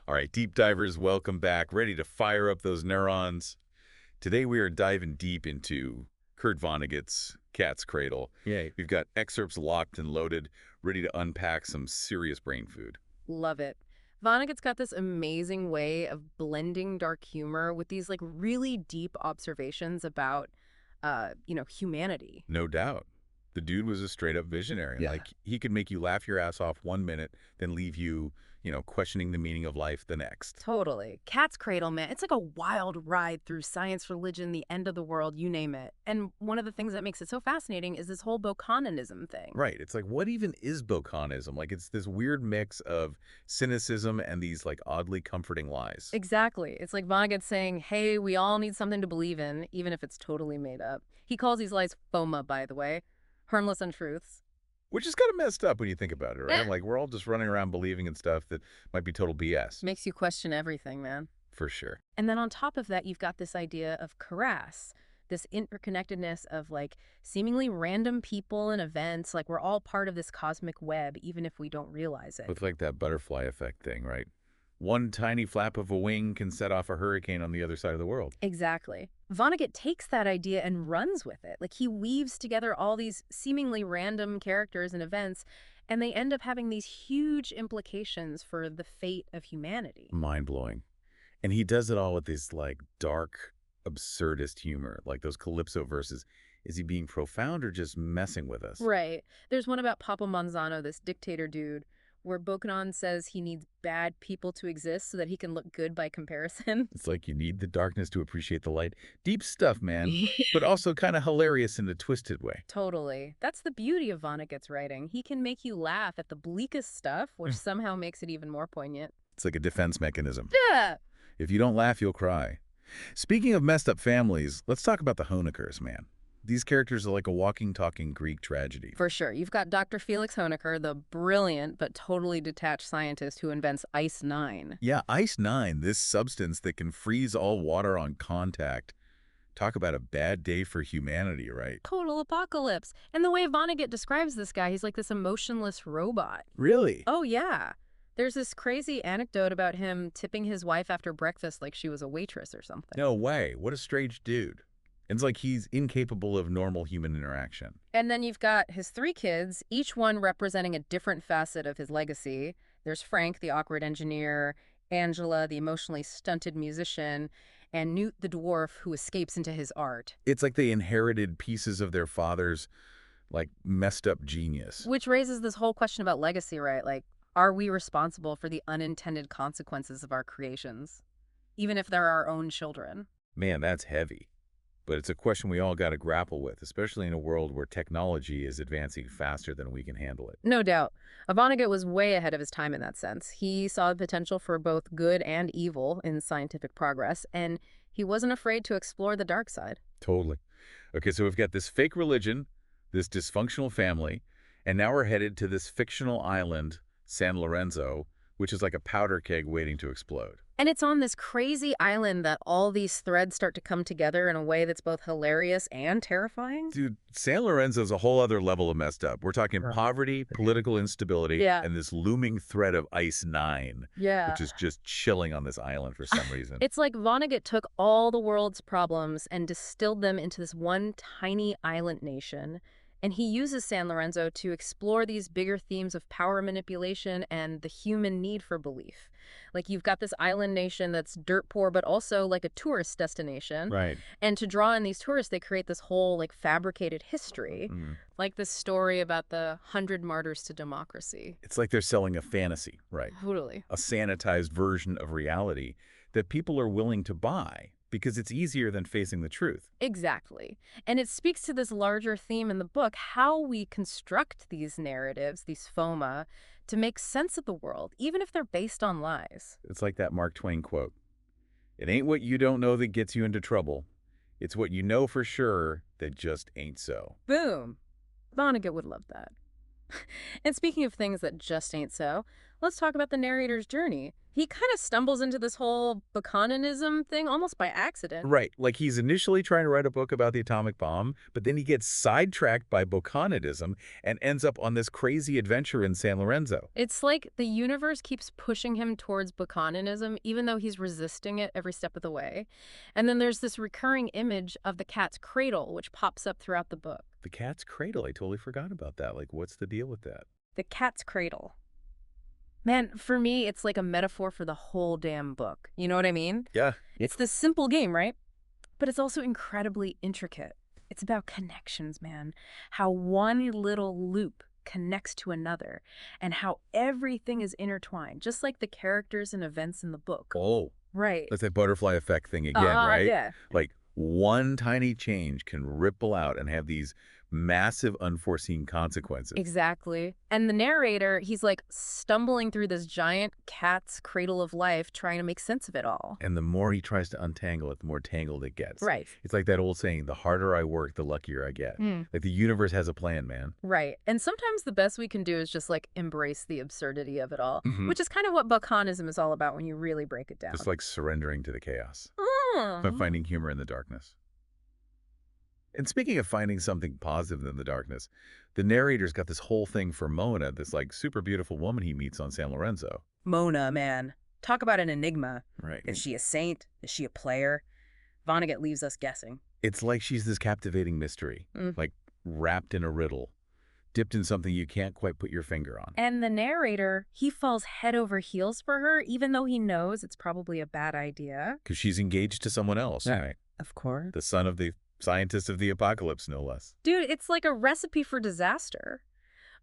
All right, deep divers, welcome back. Ready to fire up those neurons? Today we are diving deep into Kurt Vonnegut's Cat's Cradle. Yay. We've got excerpts locked and loaded, ready to unpack some serious brain food. Love it. Vonnegut's got this amazing way of blending dark humor with these like really deep observations about, humanity. No doubt. The dude was a straight-up visionary. Yeah. Like, he could make you laugh your ass off 1 minute, then leave you, questioning the meaning of life the next. Totally. Cat's Cradle, man. It's like a wild ride through science, religion, the end of the world, you name it. And one of the things that makes it so fascinating is this whole Bokononism thing. Right. It's like, what even is Bokonism? Like, it's this weird mix of cynicism and these, like, oddly comforting lies. Exactly. It's like Vonnegut saying, hey, we all need something to believe in, even if it's totally made up. He calls these lies FOMA, by the way. Harmless untruths. Which is kind of messed up when you think about it, right? Like, we're all just running around believing in stuff that might be total BS. Makes you question everything, man. For sure. And then on top of that, you've got this idea of charas, this interconnectedness of like seemingly random people and events. Like we're all part of this cosmic web, even if we don't realize it. With like that butterfly effect thing, right? One tiny flap of a wing can set off a hurricane on the other side of the world. Exactly. Vonnegut takes that idea and runs with it. Like he weaves together all these seemingly random characters and events, and they end up having these huge implications for the fate of humanity. Mind-blowing. And he does it all with this, like, dark, absurdist humor, like those Calypso verses. Is he being profound or just messing with us? Right. There's one about Papa Manzano, this dictator dude, where Bokonon says he needs bad people to exist so that he can look good by comparison. It's like you need the darkness to appreciate the light. Deep stuff, man, but also kind of hilarious in a twisted way. Totally. That's the beauty of Vonnegut's writing. He can make you laugh at the bleakest stuff, which somehow makes it even more poignant. It's like a defense mechanism. Yeah. If you don't laugh, you'll cry. Speaking of messed up families, let's talk about the Honeckers, man. These characters are like a walking, talking Greek tragedy. For sure. You've got Dr. Felix Honecker, the brilliant but totally detached scientist who invents Ice-9. Yeah, Ice-9, this substance that can freeze all water on contact. Talk about a bad day for humanity, right? Total apocalypse. And the way Vonnegut describes this guy, he's like this emotionless robot. Really? Oh, yeah. There's this crazy anecdote about him tipping his wife after breakfast like she was a waitress or something. No way. What a strange dude. It's like he's incapable of normal human interaction. And then you've got his 3 kids, each one representing a different facet of his legacy. There's Frank, the awkward engineer, Angela, the emotionally stunted musician, and Newt, the dwarf, who escapes into his art. It's like they inherited pieces of their father's, like, messed up genius. Which raises this whole question about legacy, right? Like, are we responsible for the unintended consequences of our creations, even if they're our own children? Man, that's heavy. But it's a question we all got to grapple with, especially in a world where technology is advancing faster than we can handle it. No doubt. Vonnegut was way ahead of his time in that sense. He saw the potential for both good and evil in scientific progress, and he wasn't afraid to explore the dark side. Totally. Okay, so we've got this fake religion, this dysfunctional family, and now we're headed to this fictional island, San Lorenzo, which is like a powder keg waiting to explode. And it's on this crazy island that all these threads start to come together in a way that's both hilarious and terrifying. Dude, San Lorenzo's a whole other level of messed up. We're talking poverty, political instability, and this looming threat of Ice-9, which is just chilling on this island for some reason. It's like Vonnegut took all the world's problems and distilled them into this one tiny island nation. And he uses San Lorenzo to explore these bigger themes of power manipulation and the human need for belief. Like you've got this island nation that's dirt poor, but also like a tourist destination. Right. And to draw in these tourists, they create this whole like fabricated history, like this story about the 100 martyrs to democracy. It's like they're selling a fantasy, right? Totally. A sanitized version of reality that people are willing to buy because it's easier than facing the truth. Exactly. And it speaks to this larger theme in the book, how we construct these narratives, these FOMA, to make sense of the world, even if they're based on lies. It's like that Mark Twain quote. It ain't what you don't know that gets you into trouble. It's what you know for sure that just ain't so. Boom. Vonnegut would love that. And speaking of things that just ain't so, let's talk about the narrator's journey. He kind of stumbles into this whole Bakunanism thing almost by accident. Right, like he's initially trying to write a book about the atomic bomb, but then he gets sidetracked by Bokanism and ends up on this crazy adventure in San Lorenzo. It's like the universe keeps pushing him towards Bakunanism, even though he's resisting it every step of the way. And then there's this recurring image of the cat's cradle, which pops up throughout the book. The cat's cradle, I totally forgot about that. Like, what's the deal with that? The cat's cradle. Man, for me, it's like a metaphor for the whole damn book. You know what I mean? Yeah. It's this simple game, right? But it's also incredibly intricate. It's about connections, man. How one little loop connects to another, and how everything is intertwined, just like the characters and events in the book. Oh. Right. That's that butterfly effect thing again, right? Yeah. Like, one tiny change can ripple out and have these massive unforeseen consequences. Exactly. And the narrator, he's like stumbling through this giant cat's cradle of life, trying to make sense of it all. And the more he tries to untangle it, the more tangled it gets. Right. It's like that old saying, the harder I work, the luckier I get. Like the universe has a plan, man. Right. And sometimes the best we can do is just like embrace the absurdity of it all, Mhm. which is kind of what Bakunism is all about when you really break it down. Just like surrendering to the chaos, Mm. but finding humor in the darkness. And speaking of finding something positive in the darkness, the narrator's got this whole thing for Mona, this like super beautiful woman he meets on San Lorenzo. Mona, man. Talk about an enigma. Right. Is she a saint? Is she a player? Vonnegut leaves us guessing. It's like she's this captivating mystery, like wrapped in a riddle, dipped in something you can't quite put your finger on. And the narrator, he falls head over heels for her, even though he knows it's probably a bad idea. Because she's engaged to someone else, right? Of course. The son of the scientist of the apocalypse, no less. Dude, it's like a recipe for disaster.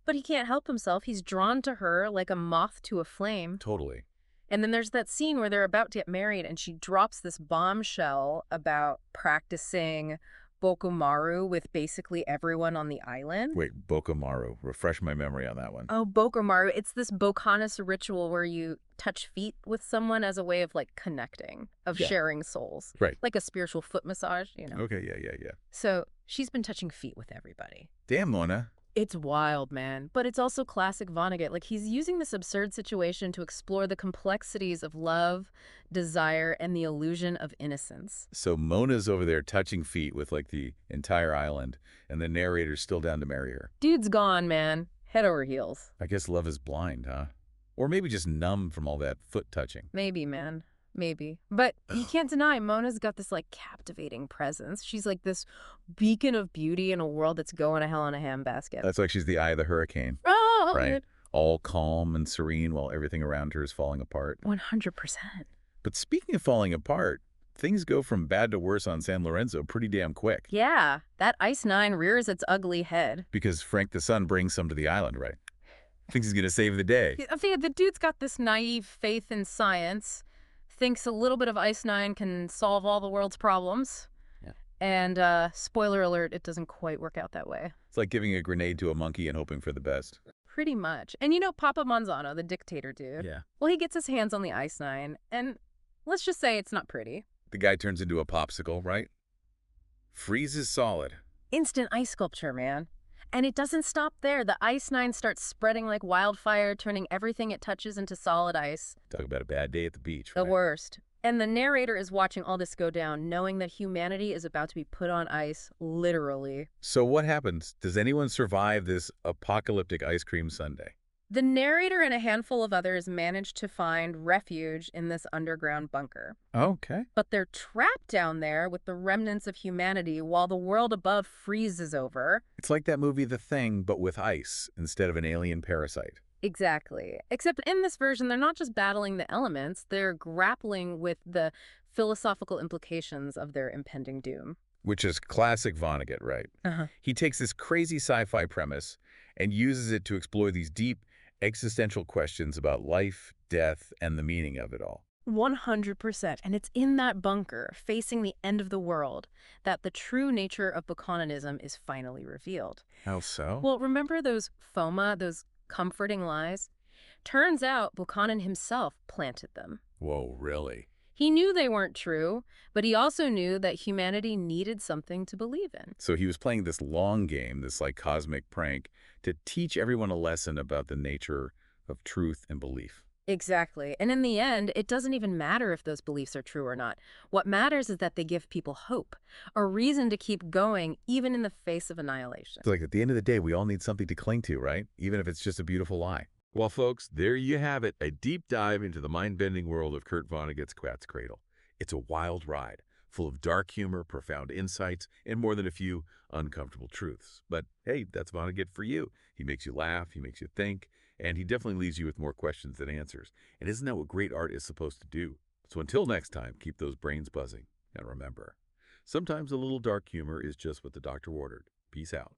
But he can't help himself. He's drawn to her like a moth to a flame. Totally. And then there's that scene where they're about to get married and she drops this bombshell about practicing Bokumaru with basically everyone on the island. Wait, Bokumaru. Refresh my memory on that one. Oh, Bokumaru. It's this Bokanis ritual where you touch feet with someone as a way of like connecting, of sharing souls. Right. Like a spiritual foot massage, you know. Okay, yeah. So she's been touching feet with everybody. Damn, Mona. It's wild, man. But it's also classic Vonnegut. Like, he's using this absurd situation to explore the complexities of love, desire, and the illusion of innocence. So Mona's over there touching feet with like the entire island, and the narrator's still down to marry her. Dude's gone, man. Head over heels. I guess love is blind, huh? Or maybe just numb from all that foot touching. Maybe, man. Maybe. But you can't deny Mona's got this, like, captivating presence. She's like this beacon of beauty in a world that's going to hell in a handbasket. That's like she's the eye of the hurricane, Oh, right? All calm and serene while everything around her is falling apart. 100%. But speaking of falling apart, things go from bad to worse on San Lorenzo pretty damn quick. Yeah, that Ice Nine rears its ugly head. Because Frank the Sun brings some to the island, right? Thinks he's going to save the day. I think the dude's got this naive faith in science, thinks a little bit of Ice Nine can solve all the world's problems. Yeah. And, spoiler alert, it doesn't quite work out that way. It's like giving a grenade to a monkey and hoping for the best. Pretty much. And you know Papa Manzano, the dictator dude? Yeah. Well, he gets his hands on the Ice Nine, and let's just say it's not pretty. The guy turns into a popsicle, right? Freezes solid. Instant ice sculpture, man. And it doesn't stop there. The Ice Nine starts spreading like wildfire, turning everything it touches into solid ice. Talk about a bad day at the beach, The right? worst. And the narrator is watching all this go down, knowing that humanity is about to be put on ice, literally. So what happens? Does anyone survive this apocalyptic ice cream sundae? The narrator and a handful of others manage to find refuge in this underground bunker. Okay. But they're trapped down there with the remnants of humanity while the world above freezes over. It's like that movie The Thing, but with ice instead of an alien parasite. Exactly. Except in this version, they're not just battling the elements, they're grappling with the philosophical implications of their impending doom. Which is classic Vonnegut, right? He takes this crazy sci-fi premise and uses it to explore these deep, existential questions about life, death, and the meaning of it all. 100%. And it's in that bunker, facing the end of the world, that the true nature of Bakunanism is finally revealed. How so? Well, remember those FOMA, those comforting lies? Turns out Buchanan himself planted them. Whoa, really? He knew they weren't true, but he also knew that humanity needed something to believe in. So he was playing this long game, this like cosmic prank, to teach everyone a lesson about the nature of truth and belief. Exactly. And in the end, it doesn't even matter if those beliefs are true or not. What matters is that they give people hope, a reason to keep going, even in the face of annihilation. So like at the end of the day, we all need something to cling to, right? Even if it's just a beautiful lie. Well, folks, there you have it, a deep dive into the mind-bending world of Kurt Vonnegut's Cradle. It's a wild ride, full of dark humor, profound insights, and more than a few uncomfortable truths. But hey, that's Vonnegut for you. He makes you laugh, he makes you think, and he definitely leaves you with more questions than answers. And isn't that what great art is supposed to do? So until next time, keep those brains buzzing. And remember, sometimes a little dark humor is just what the doctor ordered. Peace out.